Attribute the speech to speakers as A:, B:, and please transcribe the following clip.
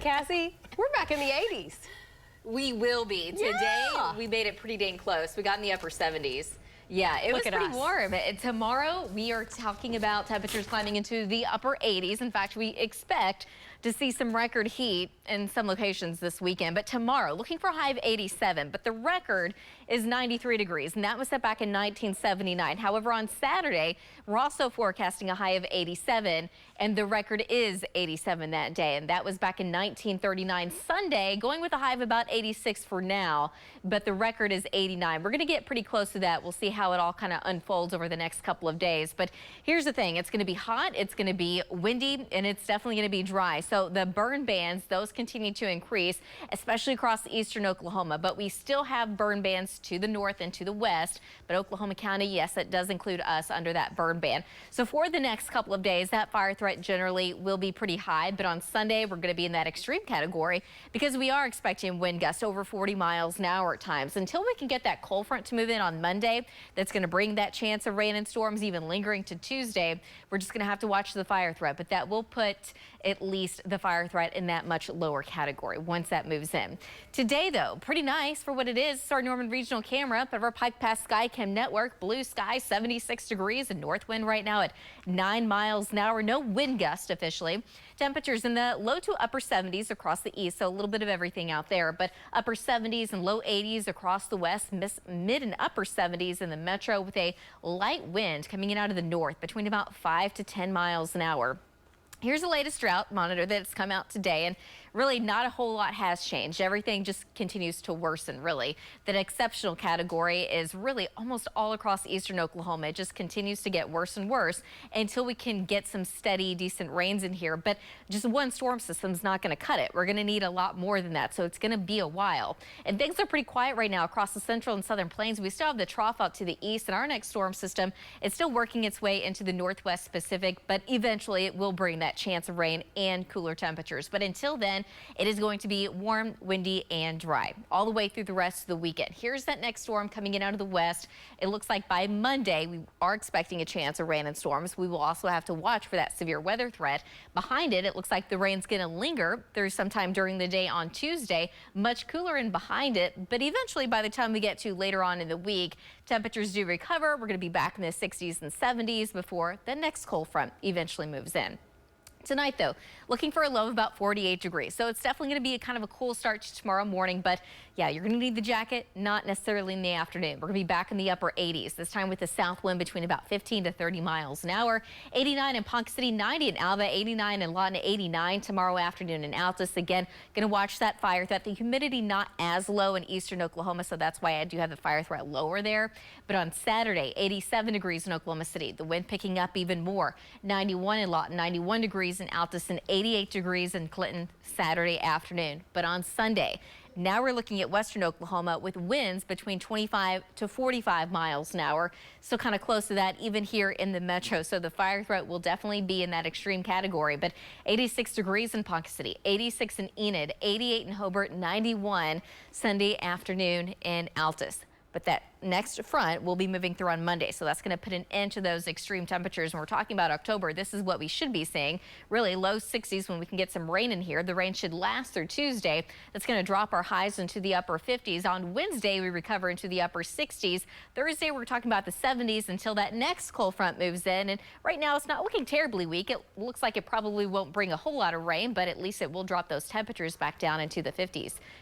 A: Cassie, we're back in the 80s.
B: We will be. Today, we made it pretty dang close. We got in the upper 70s. Yeah, it was pretty warm. Tomorrow, we are talking about temperatures climbing into the upper 80s. In fact, we expect to see some record heat in some locations this weekend. But tomorrow, looking for a high of 87. But the record is 93 degrees, and that was set back in 1979. However, on Saturday, we're also forecasting a high of 87, and the record is 87 that day. And that was back in 1939. Sunday, going with a high of about 86 for now, but the record is 89. We're going to get pretty close to that. We'll see how it all kind of unfolds over the next couple of days. But here's the thing. It's going to be hot, it's going to be windy, and it's definitely going to be dry. So the burn bans, those continue to increase, especially across eastern Oklahoma. But we still have burn bans to the north and to the west. But Oklahoma County, yes, that does include us under that burn ban. So for the next couple of days, that fire threat generally will be pretty high. But on Sunday, we're going to be in that extreme category because we are expecting wind gusts over 40 miles an hour at times. Until we can get that cold front to move in on Monday, that's going to bring that chance of rain and storms even lingering to Tuesday. We're just going to have to watch the fire threat, but that will put at least the fire threat in that much lower category once that moves in. Today, though, pretty nice for what it is. It's our Norman Regional camera up of our Pike Pass Skycam network. Blue sky, 76 degrees, and north wind right now at 9 miles an hour. No wind gust officially. Temperatures in the low to upper 70s across the east, so a little bit of everything out there, but upper 70s and low 80s across the west, mid and upper 70s in the metro with a light wind coming in out of the north between about 5 to 10 miles an hour. Here's the latest drought monitor that's come out today, and really not a whole lot has changed. Everything just continues to worsen, really. That exceptional category is really almost all across eastern Oklahoma. It just continues to get worse and worse until we can get some steady, decent rains in here. But just one storm system's not going to cut it. We're going to need a lot more than that, so it's going to be a while. And things are pretty quiet right now across the central and southern plains. We still have the trough out to the east, and our next storm system is still working its way into the northwest Pacific, but eventually it will bring that chance of rain and cooler temperatures. But until then, it is going to be warm, windy, and dry all the way through the rest of the weekend. Here's that next storm coming in out of the west. It looks like by Monday, we are expecting a chance of rain and storms. We will also have to watch for that severe weather threat. Behind it, it looks like the rain's going to linger through sometime during the day on Tuesday. Much cooler in behind it, but eventually by the time we get to later on in the week, temperatures do recover. We're going to be back in the 60s and 70s before the next cold front eventually moves in. Tonight, though, looking for a low of about 48 degrees. So it's definitely going to be a kind of a cool start to tomorrow morning. But yeah, you're going to need the jacket, not necessarily in the afternoon. We're going to be back in the upper 80s, this time with a south wind between about 15 to 30 miles an hour. 89 in Ponca City, 90 in Alva, 89 in Lawton, 89 tomorrow afternoon in Altus. Again, going to watch that fire threat. The humidity not as low in eastern Oklahoma, so that's why I do have the fire threat lower there. But on Saturday, 87 degrees in Oklahoma City. The wind picking up even more. 91 in Lawton, 91 degrees in Altus, and 88 degrees in Clinton Saturday afternoon. But on Sunday, now we're looking at western Oklahoma with winds between 25 to 45 miles an hour. So kind of close to that even here in the metro. So the fire threat will definitely be in that extreme category. But 86 degrees in Ponca City, 86 in Enid, 88 in Hobart, 91 Sunday afternoon in Altus. But that next front will be moving through on Monday, so that's going to put an end to those extreme temperatures. When we're talking about October, this is what we should be seeing. Really low 60s when we can get some rain in here. The rain should last through Tuesday. That's going to drop our highs into the upper 50s. On Wednesday, we recover into the upper 60s. Thursday, we're talking about the 70s until that next cold front moves in. And right now, it's not looking terribly weak. It looks like it probably won't bring a whole lot of rain, but at least it will drop those temperatures back down into the 50s.